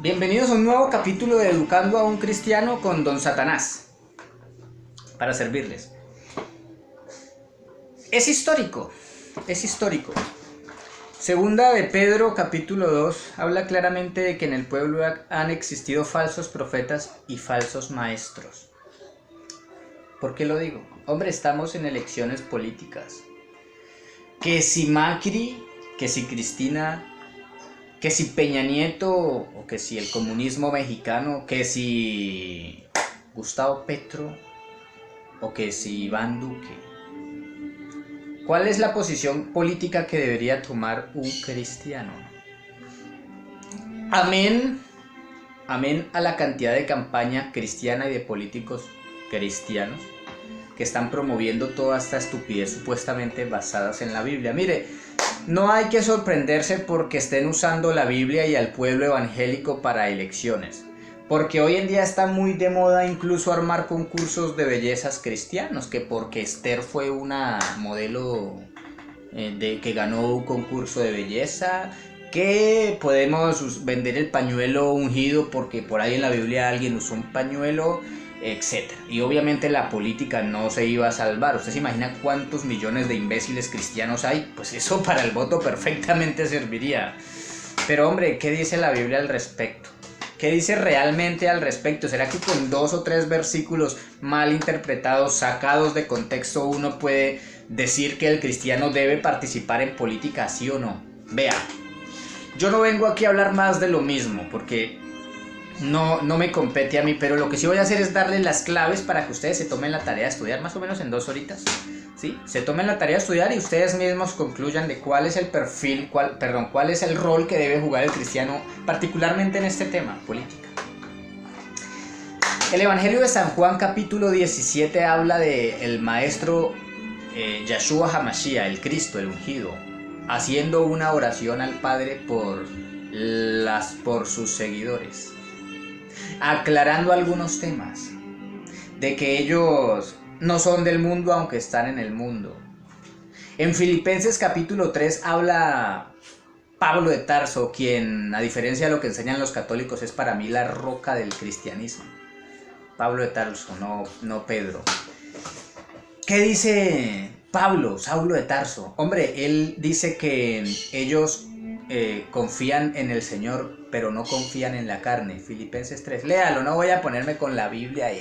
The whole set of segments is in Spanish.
Bienvenidos a un nuevo capítulo de Educando a un Cristiano con Don Satanás, para servirles. Es histórico. Segunda de Pedro, capítulo 2, habla claramente de que en el pueblo han existido falsos profetas y falsos maestros. ¿Por qué lo digo? Hombre, estamos en elecciones políticas. Que si Macri, que si Cristina, que si Peña Nieto, o que si el comunismo mexicano, que si Gustavo Petro, o que si Iván Duque. ¿Cuál es la posición política que debería tomar un cristiano? Amén a la cantidad de campaña cristiana y de políticos cristianos que están promoviendo toda esta estupidez supuestamente basadas en la Biblia. Mire, no hay que sorprenderse porque estén usando la Biblia y al pueblo evangélico para elecciones, porque hoy en día está muy de moda incluso armar concursos de bellezas cristianos, que porque Esther fue una modelo que ganó un concurso de belleza, que podemos vender el pañuelo ungido porque por ahí en la Biblia alguien usó un pañuelo, etc. Y obviamente la política no se iba a salvar. ¿Usted se imagina cuántos millones de imbéciles cristianos hay? Pues eso para el voto perfectamente serviría. Pero hombre, ¿qué dice la Biblia al respecto? ¿Qué dice realmente al respecto? ¿Será que con 2 o 3 versículos mal interpretados, sacados de contexto, uno puede decir que el cristiano debe participar en política, sí o no? Vea, yo no vengo aquí a hablar más de lo mismo, porque no me compete a mí, pero lo que sí voy a hacer es darles las claves para que ustedes se tomen la tarea de estudiar, más o menos en 2 horitas. ¿Sí? Se tomen la tarea de estudiar y ustedes mismos concluyan de cuál es el perfil, cuál es el rol que debe jugar el cristiano, particularmente en este tema, política. El Evangelio de San Juan, capítulo 17, habla de el maestro Yeshua HaMashiach, el Cristo, el ungido, haciendo una oración al Padre por sus seguidores, aclarando algunos temas, de que ellos no son del mundo aunque están en el mundo. En Filipenses capítulo 3 habla Pablo de Tarso, quien a diferencia de lo que enseñan los católicos es para mí la roca del cristianismo. Pablo de Tarso, no Pedro. ¿Qué dice Pablo, Saulo de Tarso? Hombre, él dice que ellos confían en el Señor, pero no confían en la carne. Filipenses 3, léalo, no voy a ponerme con la Biblia y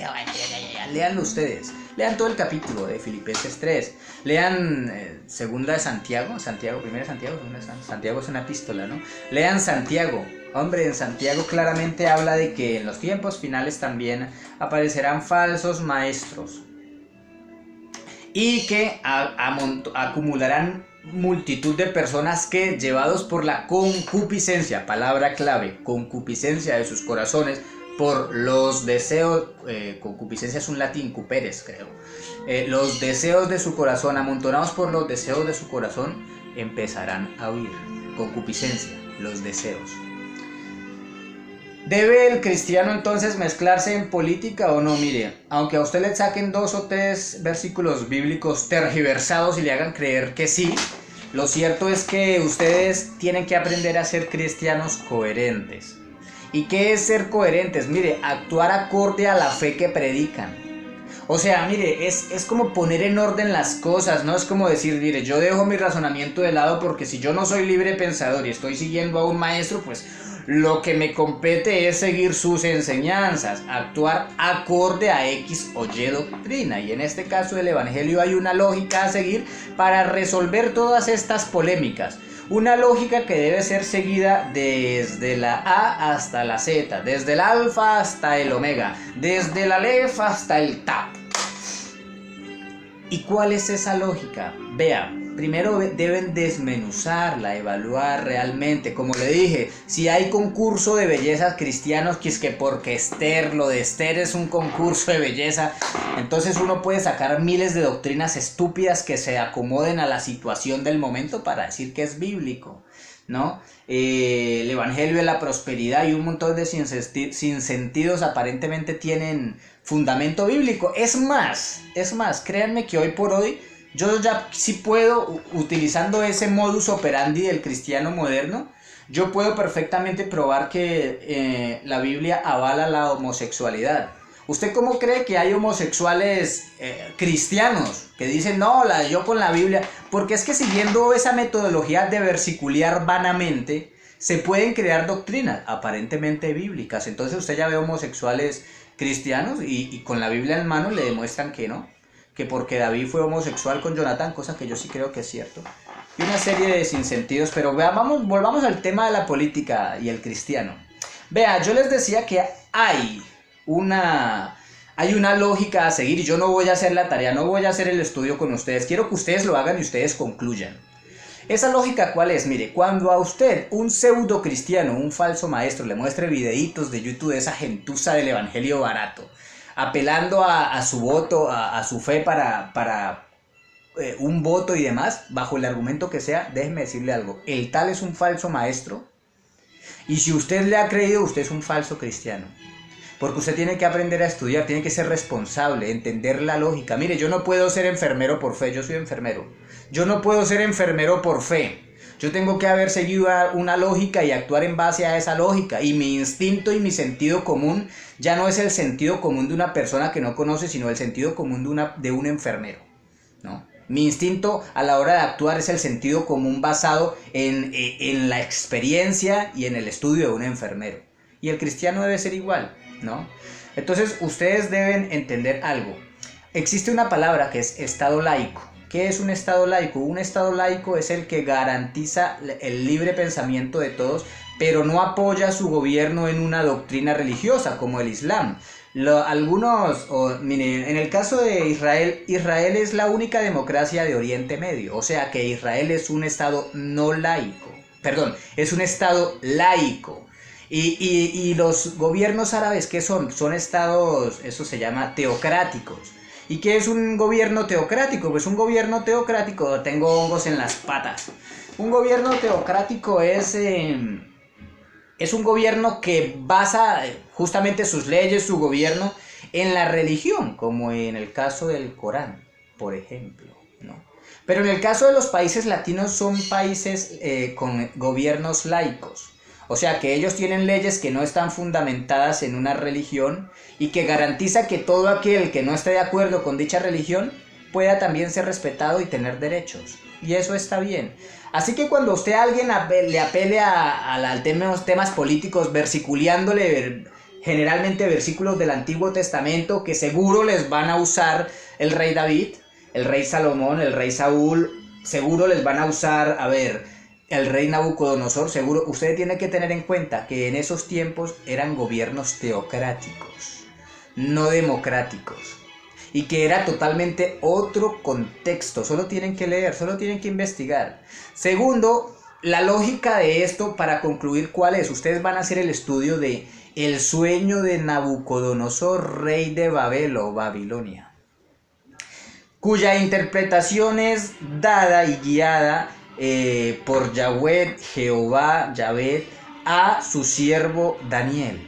léanlo ustedes. Lean todo el capítulo de Filipenses 3. Lean segunda de Santiago, primera de Santiago, segunda de Santiago es una epístola, ¿no? Lean Santiago. Hombre, en Santiago claramente habla de que en los tiempos finales también aparecerán falsos maestros y que acumularán multitud de personas que, llevados por la concupiscencia, palabra clave, concupiscencia de sus corazones, por los deseos, concupiscencia es un latín, cuperes creo, los deseos de su corazón, amontonados por los deseos de su corazón, empezarán a huir. Concupiscencia, los deseos. ¿Debe el cristiano entonces mezclarse en política o no? Mire, aunque a usted le saquen 2 o 3 versículos bíblicos tergiversados y le hagan creer que sí, lo cierto es que ustedes tienen que aprender a ser cristianos coherentes. ¿Y qué es ser coherentes? Mire, actuar acorde a la fe que predican. O sea, mire, es como poner en orden las cosas, ¿no? Es como decir, mire, yo dejo mi razonamiento de lado porque si yo no soy libre pensador y estoy siguiendo a un maestro, pues lo que me compete es seguir sus enseñanzas, actuar acorde a X o Y doctrina. Y en este caso del Evangelio hay una lógica a seguir para resolver todas estas polémicas. Una lógica que debe ser seguida desde la A hasta la Z, desde el alfa hasta el omega, desde el alef hasta el tap. ¿Y cuál es esa lógica? Vea, primero deben desmenuzarla, evaluar realmente. Como le dije, si hay concurso de bellezas cristianos, que es que porque lo de Esther es un concurso de belleza, entonces uno puede sacar miles de doctrinas estúpidas que se acomoden a la situación del momento para decir que es bíblico, ¿no? El Evangelio de la prosperidad y un montón de sinsentidos aparentemente tienen fundamento bíblico. Es más, créanme que hoy por hoy yo ya sí puedo, utilizando ese modus operandi del cristiano moderno, yo puedo perfectamente probar que la Biblia avala la homosexualidad. ¿Usted cómo cree que hay homosexuales cristianos que dicen, no, yo con la Biblia? Porque es que siguiendo esa metodología de versiculiar vanamente, se pueden crear doctrinas aparentemente bíblicas. Entonces usted ya ve homosexuales cristianos y con la Biblia en mano le demuestran que no. Que porque David fue homosexual con Jonathan, cosa que yo sí creo que es cierto. Y una serie de sinsentidos, pero volvamos al tema de la política y el cristiano. Vea, yo les decía que hay una lógica a seguir y yo no voy a hacer la tarea, no voy a hacer el estudio con ustedes. Quiero que ustedes lo hagan y ustedes concluyan. ¿Esa lógica cuál es? Mire, cuando a usted un pseudo cristiano, un falso maestro, le muestre videitos de YouTube de esa gentuza del evangelio barato, apelando a su voto, a su fe para un voto y demás, bajo el argumento que sea, déjeme decirle algo, el tal es un falso maestro, y si usted le ha creído, usted es un falso cristiano. Porque usted tiene que aprender a estudiar, tiene que ser responsable, entender la lógica. Mire, yo no puedo ser enfermero por fe, yo soy enfermero. Yo no puedo ser enfermero por fe. Yo tengo que haber seguido una lógica y actuar en base a esa lógica. Y mi instinto y mi sentido común ya no es el sentido común de una persona que no conoce, sino el sentido común de un enfermero, ¿no? Mi instinto a la hora de actuar es el sentido común basado en la experiencia y en el estudio de un enfermero. Y el cristiano debe ser igual, ¿no? Entonces ustedes deben entender algo. Existe una palabra que es estado laico. ¿Qué es un estado laico? Un estado laico es el que garantiza el libre pensamiento de todos, pero no apoya su gobierno en una doctrina religiosa como el Islam. Miren, en el caso de Israel, Israel es la única democracia de Oriente Medio, o sea que Israel es un estado no laico, perdón, es un estado laico. Y los gobiernos árabes, ¿qué son? Son estados, eso se llama teocráticos. ¿Y qué es un gobierno teocrático? Pues un gobierno teocrático, tengo hongos en las patas. Un gobierno teocrático es un gobierno que basa justamente sus leyes, su gobierno, en la religión, como en el caso del Corán, por ejemplo, ¿no? Pero en el caso de los países latinos son países con gobiernos laicos. O sea que ellos tienen leyes que no están fundamentadas en una religión y que garantiza que todo aquel que no esté de acuerdo con dicha religión pueda también ser respetado y tener derechos. Y eso está bien. Así que cuando usted a alguien le apele a temas políticos, versiculeándole generalmente versículos del Antiguo Testamento que seguro les van a usar el rey David, el rey Salomón, el rey Saúl, seguro les van a usar, el rey Nabucodonosor, seguro. Usted tiene que tener en cuenta que en esos tiempos eran gobiernos teocráticos, no democráticos. Y que era totalmente otro contexto. Solo tienen que leer, solo tienen que investigar. Segundo, la lógica de esto, para concluir, ¿cuál es? Ustedes van a hacer el estudio de el sueño de Nabucodonosor, rey de Babel o Babilonia, cuya interpretación es dada y guiada por Yahweh, Jehová, Yahvé, a su siervo Daniel.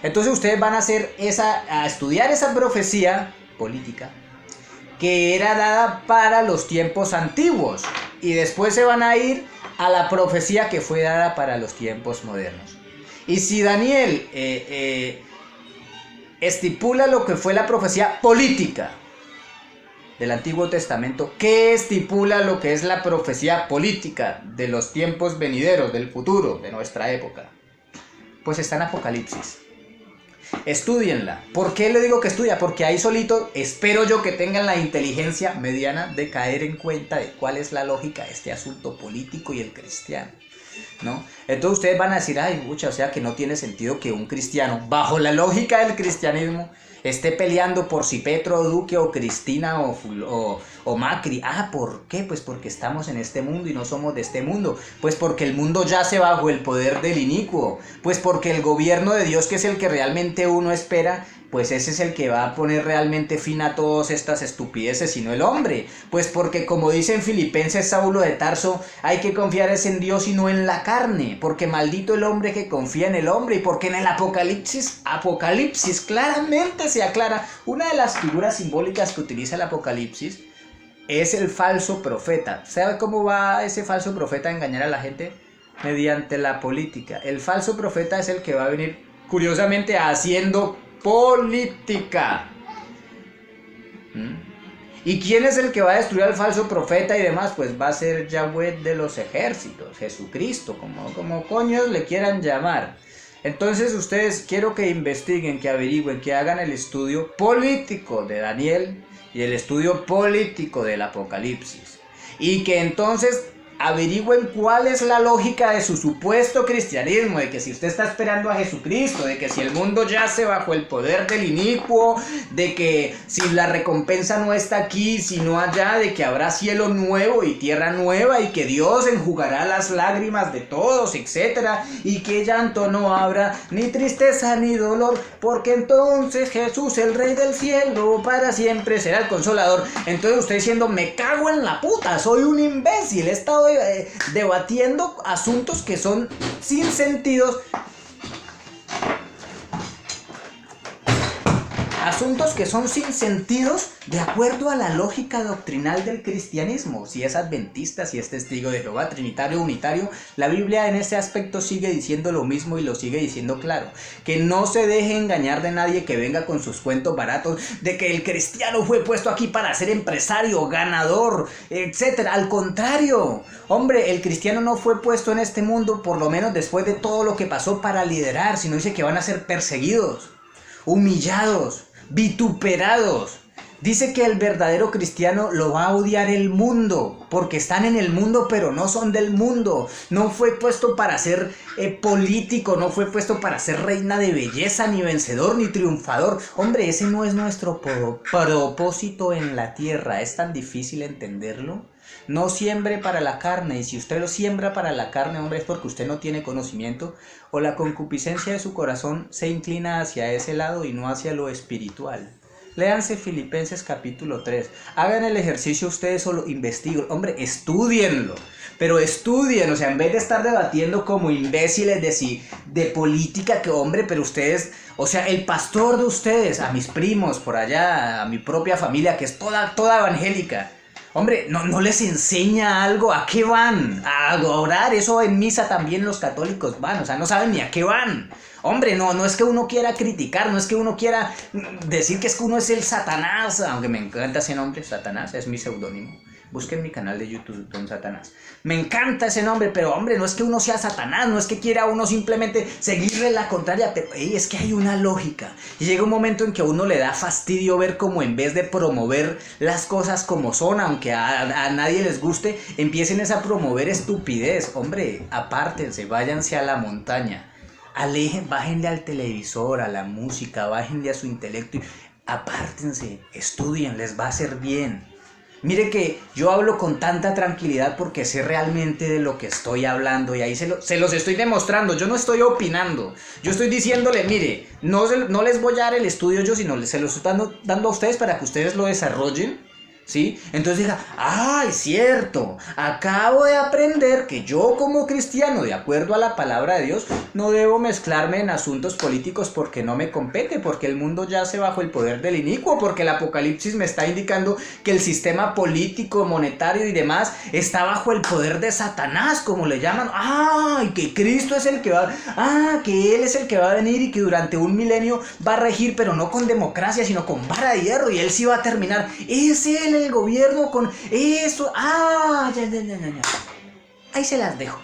Entonces ustedes van a estudiar esa profecía política que era dada para los tiempos antiguos y después se van a ir a la profecía que fue dada para los tiempos modernos. Y si Daniel estipula lo que fue la profecía política del Antiguo Testamento, ¿qué estipula lo que es la profecía política de los tiempos venideros, del futuro, de nuestra época? Pues está en Apocalipsis. Estúdienla. ¿Por qué le digo que estudia? Porque ahí solito espero yo que tengan la inteligencia mediana de caer en cuenta de cuál es la lógica de este asunto político y el cristiano, ¿no? Entonces ustedes van a decir, ay, mucha, o sea que no tiene sentido que un cristiano, bajo la lógica del cristianismo, esté peleando por si Petro, Duque o Cristina o Macri. ¿Por qué? Pues porque estamos en este mundo y no somos de este mundo. Pues porque el mundo yace bajo el poder del inicuo. Pues porque el gobierno de Dios, que es el que realmente uno espera, pues ese es el que va a poner realmente fin a todas estas estupideces y no el hombre. Pues porque, como dice en Filipenses Saulo de Tarso, hay que confiar es en Dios y no en la carne, porque maldito el hombre que confía en el hombre. Y porque en el Apocalipsis claramente se aclara, una de las figuras simbólicas que utiliza el Apocalipsis es el falso profeta. ¿Sabe cómo va ese falso profeta a engañar a la gente? mediante la política. El falso profeta es el que va a venir, curiosamente, haciendo política. ¿Y quién es el que va a destruir al falso profeta y demás? Pues va a ser Yahweh de los ejércitos, Jesucristo, como coños le quieran llamar. Entonces ustedes quiero que investiguen, que averigüen, que hagan el estudio político de Daniel y el estudio político del Apocalipsis. Y que entonces averigüen cuál es la lógica de su supuesto cristianismo, de que si usted está esperando a Jesucristo, de que si el mundo yace bajo el poder del inicuo, de que si la recompensa no está aquí sino allá, de que habrá cielo nuevo y tierra nueva y que Dios enjugará las lágrimas de todos, etcétera, y que llanto no habrá, ni tristeza ni dolor, porque entonces Jesús, el Rey del cielo, para siempre será el consolador. Entonces usted diciendo, me cago en la puta, soy un imbécil, he estado debatiendo asuntos que son sin sentidos, de acuerdo a la lógica doctrinal del cristianismo. Si es adventista, si es testigo de Jehová, trinitario, unitario, la Biblia en ese aspecto sigue diciendo lo mismo y lo sigue diciendo claro. Que no se deje engañar de nadie que venga con sus cuentos baratos de que el cristiano fue puesto aquí para ser empresario, ganador, etcétera. Al contrario, hombre, el cristiano no fue puesto en este mundo, por lo menos después de todo lo que pasó, para liderar, sino dice que van a ser perseguidos, humillados, vituperados. Dice que el verdadero cristiano lo va a odiar el mundo, porque están en el mundo pero no son del mundo. No fue puesto para ser político, no fue puesto para ser reina de belleza, ni vencedor, ni triunfador. Hombre, ese no es nuestro propósito en la tierra. ¿Es tan difícil entenderlo? No siembre para la carne, y si usted lo siembra para la carne, hombre, es porque usted no tiene conocimiento, o la concupiscencia de su corazón se inclina hacia ese lado y no hacia lo espiritual. Léanse Filipenses capítulo 3, hagan el ejercicio ustedes, solo investiguen, hombre, estudienlo, pero estudien, o sea, en vez de estar debatiendo como imbéciles de política, que hombre, pero ustedes, o sea, el pastor de ustedes, a mis primos por allá, a mi propia familia, que es toda evangélica, hombre, no les enseña algo. ¿A qué van? A orar. Eso en misa también los católicos van. O sea, no saben ni a qué van. Hombre, no es que uno quiera criticar, no es que uno quiera decir que es que uno es el Satanás. Aunque me encanta ese nombre, Satanás, es mi seudónimo. Busquen mi canal de YouTube, Don Satanás. Me encanta ese nombre, pero hombre, no es que uno sea Satanás, no es que quiera uno simplemente seguirle la contraria, pero es que hay una lógica. Y llega un momento en que a uno le da fastidio ver cómo en vez de promover las cosas como son, aunque a nadie les guste, empiecen a promover estupidez. Hombre, apártense, váyanse a la montaña. Bájenle al televisor, a la música, bájenle a su intelecto. Apártense, estudien, les va a hacer bien. Mire que yo hablo con tanta tranquilidad porque sé realmente de lo que estoy hablando y ahí se los estoy demostrando. Yo no estoy opinando, yo estoy diciéndole, mire, no les voy a dar el estudio yo, sino se lo estoy dando a ustedes para que ustedes lo desarrollen, ¿sí? Entonces diga, es cierto, acabo de aprender que yo como cristiano, de acuerdo a la palabra de Dios, no debo mezclarme en asuntos políticos porque no me compete, porque el mundo yace bajo el poder del inicuo, porque el Apocalipsis me está indicando que el sistema político, monetario y demás está bajo el poder de Satanás, como le llaman. Y que Cristo es el que que Él es el que va a venir y que durante un milenio va a regir, pero no con democracia, sino con vara de hierro, y Él sí va a terminar. Es Él el gobierno con eso. Ya. Ahí se las dejo.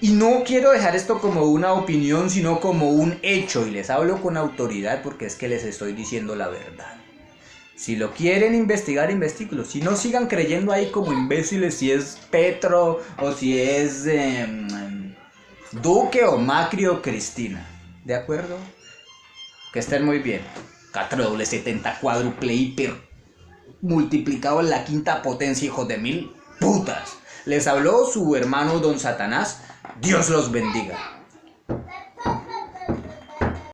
Y no quiero dejar esto como una opinión, sino como un hecho. Y les hablo con autoridad porque es que les estoy diciendo la verdad. Si lo quieren investigar, investíguenlo. Si no, sigan creyendo ahí como imbéciles si es Petro o si es Duque o Macri o Cristina. ¿De acuerdo? Que estén muy bien. 4W70 cuádruple hiper multiplicado en la quinta potencia, hijos de mil putas. Les habló su hermano Don Satanás. Dios los bendiga.